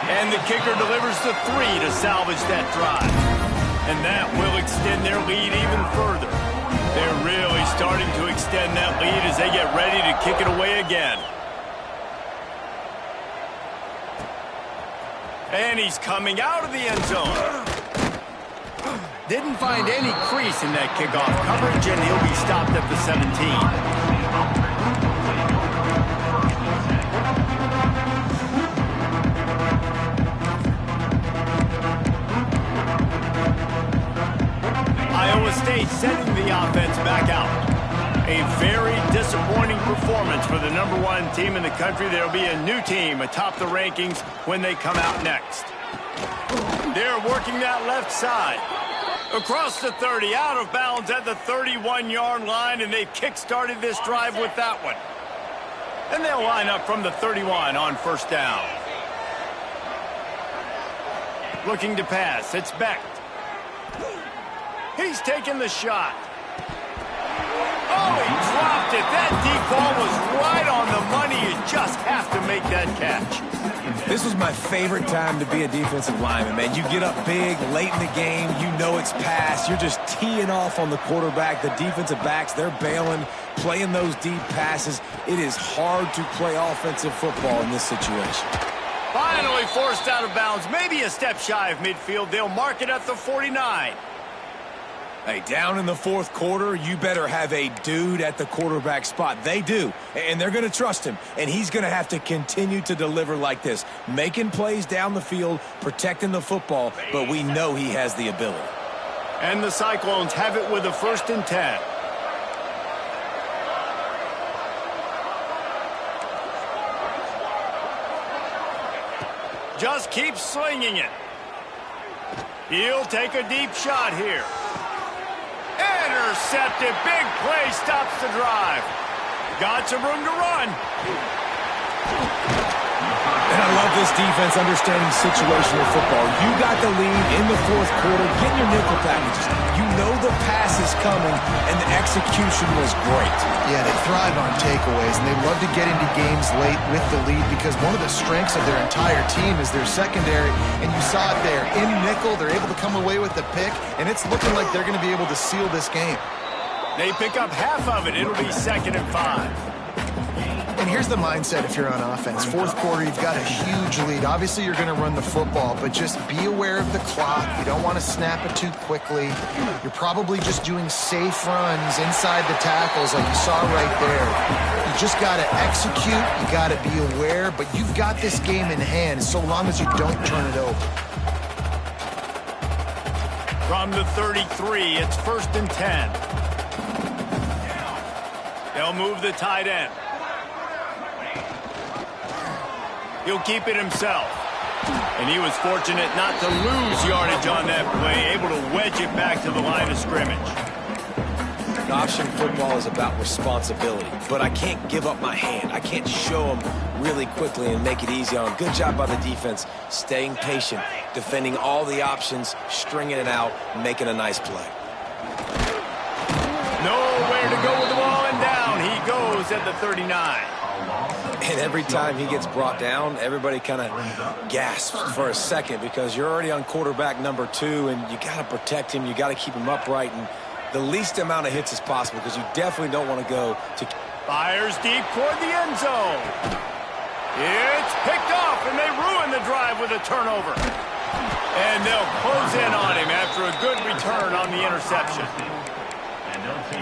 And the kicker delivers the 3 to salvage that drive. And that will extend their lead even further. They're really starting to extend that lead as they get ready to kick it away again. And he's coming out of the end zone. Didn't find any crease in that kickoff coverage, and he'll be stopped at the 17. Iowa State sending the offense back out. A very disappointing performance for the #1 team in the country. There'll be a new team atop the rankings when they come out next. They're working that left side. Across the 30, out of bounds at the 31-yard line, and they've kick-started this drive with that one. And they'll line up from the 31 on 1st down. Looking to pass, it's Beck. He's taking the shot. Oh, he dropped it. That deep ball was right on the money. You just have to make that catch. This was my favorite time to be a defensive lineman, man. You get up big, late in the game, you know it's past. You're just teeing off on the quarterback. The defensive backs, they're bailing, playing those deep passes. It is hard to play offensive football in this situation. Finally forced out of bounds. Maybe a step shy of midfield. They'll mark it at the 49. Hey, down in the fourth quarter, you better have a dude at the quarterback spot. They do, and they're going to trust him, and he's going to have to continue to deliver like this, making plays down the field, protecting the football, but we know he has the ability. And the Cyclones have it with a 1st and 10. Just keep slinging it. He'll take a deep shot here. Intercepted. Big play stops the drive. Got some room to run. And I love this defense understanding situational football. You got the lead in the fourth quarter. Get your nickel packages. You know the pass is coming, and the execution was great. Yeah, they thrive on takeaways, and they love to get into games late with the lead because one of the strengths of their entire team is their secondary, and you saw it there. In nickel, they're able to come away with the pick, and it's looking like they're going to be able to seal this game. They pick up half of it. It'll be 2nd and 5. And here's the mindset if you're on offense. Fourth quarter, you've got a huge lead. Obviously, you're going to run the football, but just be aware of the clock. You don't want to snap it too quickly. You're probably just doing safe runs inside the tackles like you saw right there. You just got to execute. You got to be aware, but you've got this game in hand so long as you don't turn it over. From the 33, it's 1st and 10. They'll move the tight end. He'll keep it himself. And he was fortunate not to lose yardage on that play, able to wedge it back to the line of scrimmage. Option football is about responsibility, but I can't give up my hand. I can't show them really quickly and make it easy on them. Good job by the defense, staying patient, defending all the options, stringing it out, making a nice play. Nowhere to go with the ball, and down he goes at the 39. And every time he gets brought down, everybody kind of gasps for a second because you're already on quarterback number 2, and you got to protect him. You got to keep him upright and the least amount of hits as possible because you definitely don't want to go to... Fires deep toward the end zone. It's picked off, and they ruin the drive with a turnover. And they'll close in on him after a good return on the interception.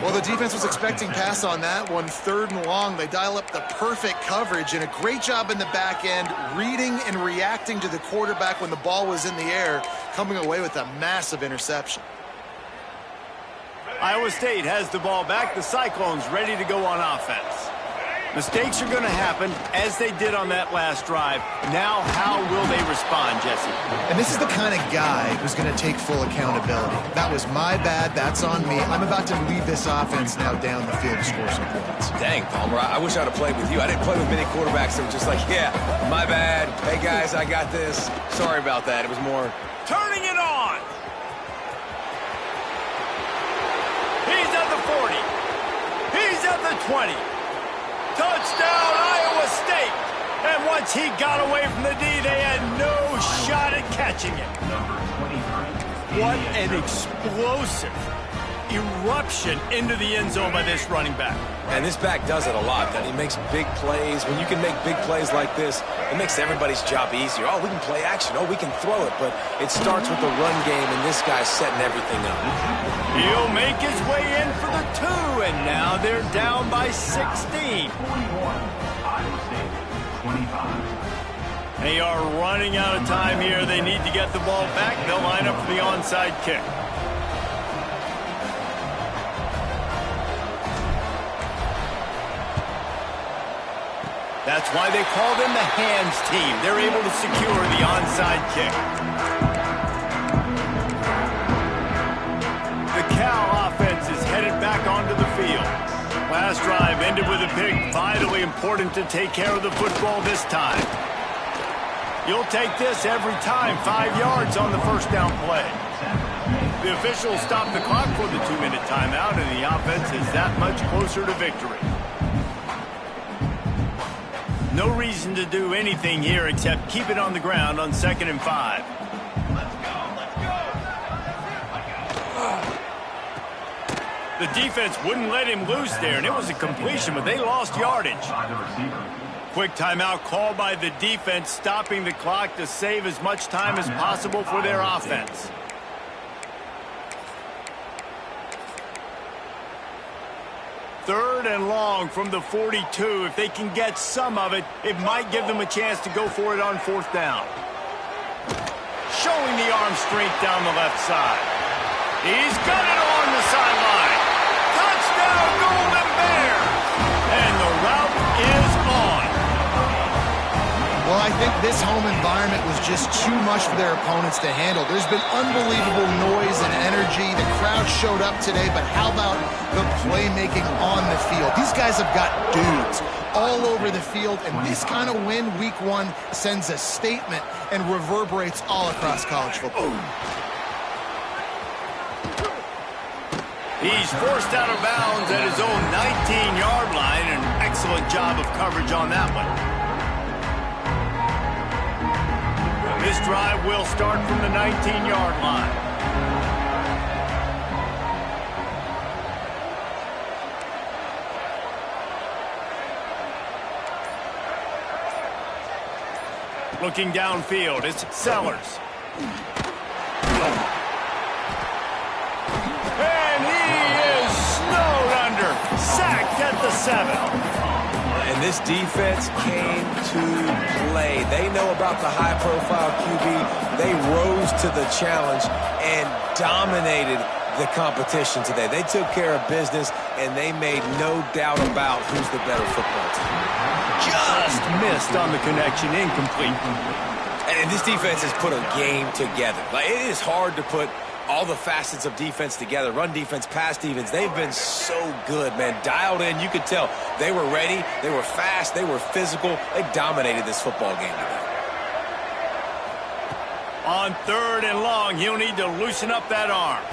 Well, the defense was expecting pass on that one. 3rd and long. They dial up the perfect coverage and a great job in the back end, reading and reacting to the quarterback when the ball was in the air, coming away with a massive interception. Iowa State has the ball back. The Cyclones ready to go on offense. Mistakes are going to happen, as they did on that last drive. Now, how will they respond, Jesse? And this is the kind of guy who's going to take full accountability. That was my bad. That's on me. I'm about to lead this offense now down the field to score some points. Dang, Palmer, I wish I'd have played with you. I didn't play with many quarterbacks that were just like, yeah, my bad. Hey, guys, I got this. Sorry about that. It was more... Turning it on. He's at the 40. He's at the 20. Touchdown, Iowa State. And once he got away from the D, they had no shot at catching it. What an explosive eruption into the end zone by this running back. And this back does it a lot. He makes big plays. When you can make big plays like this, it makes everybody's job easier. Oh, we can play action. Oh, we can throw it. But it starts with the run game, and this guy's setting everything up. He'll make his way in for the 2, and now they're down by 16. They are running out of time here. They need to get the ball back. They'll line up for the onside kick. That's why they call them the hands team. They're able to secure the onside kick. The Cal offense is headed back onto the field. Last drive ended with a pick. Vitally important to take care of the football this time. You'll take this every time. 5 yards on the first down play. The officials stopped the clock for the 2-minute timeout, and the offense is that much closer to victory. No reason to do anything here except keep it on the ground on 2nd and 5. The defense wouldn't let him loose there, and it was a completion, but they lost yardage. Quick timeout called by the defense, stopping the clock to save as much time as possible for their offense. Third and long from the 42. If they can get some of it, it might give them a chance to go for it on 4th down. Showing the arm strength down the left side. He's got it on the sideline. Touchdown, Golden Bear! And the route is on. Well, I think this home environment was just too much for their opponents to handle. There's been unbelievable noise and energy. The crowd showed up today, but how about the playmaking on the field? These guys have got dudes all over the field, and this kind of win week 1 sends a statement and reverberates all across college football. He's forced out of bounds at his own 19-yard line. An excellent job of coverage on that one. This drive will start from the 19-yard line. Looking downfield, it's Sellers. And he is snowed under. Sacked at the 7. And this defense came to play. They know about the high-profile QB. They rose to the challenge and dominated the competition today. They took care of business, and they made no doubt about who's the better football team. Just missed on the connection, incomplete. And this defense has put a game together. Like, it is hard to put all the facets of defense together. Run defense, pass defense. They've been so good, man. Dialed in. You could tell they were ready. They were fast. They were physical. They dominated this football game today. On 3rd and long, he'll need to loosen up that arm.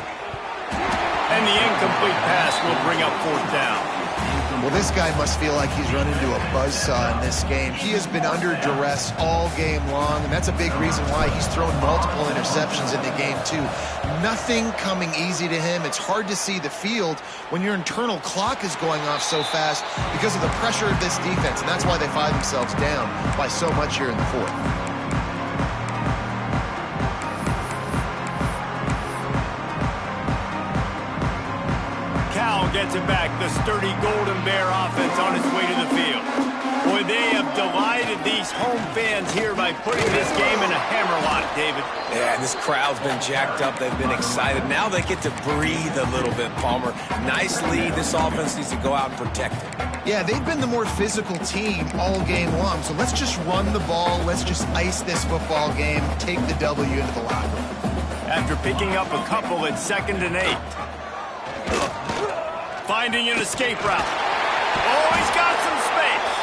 And the incomplete pass will bring up 4th down. Well, this guy must feel like he's run into a buzzsaw in this game. He has been under duress all game long, and that's a big reason why he's thrown multiple interceptions in the game, too. Nothing coming easy to him. It's hard to see the field when your internal clock is going off so fast because of the pressure of this defense, and that's why they find themselves down by so much here in the 4th. Gets it back. The sturdy Golden Bear offense on its way to the field. Boy, they have delighted these home fans here by putting this game in a hammerlock, David. Yeah, and this crowd's been jacked up. They've been excited. Now they get to breathe a little bit, Palmer. Nice lead. This offense needs to go out and protect it. Yeah, they've been the more physical team all game long. So let's just run the ball. Let's just ice this football game. Take the W into the locker room. After picking up a couple at 2nd and 8. Finding an escape route. Oh, he's got some space.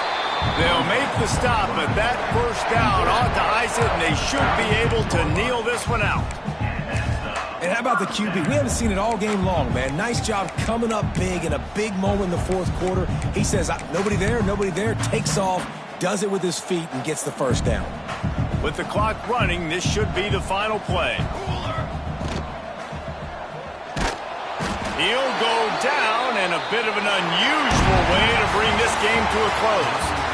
They'll make the stop, but that 1st down ought to ice it, and they should be able to kneel this one out. And how about the QB? We haven't seen it all game long, man. Nice job coming up big in a big moment in the 4th quarter. He says, nobody there, takes off, does it with his feet, and gets the 1st down. With the clock running, this should be the final play. He'll go down, and a bit of an unusual way to bring this game to a close.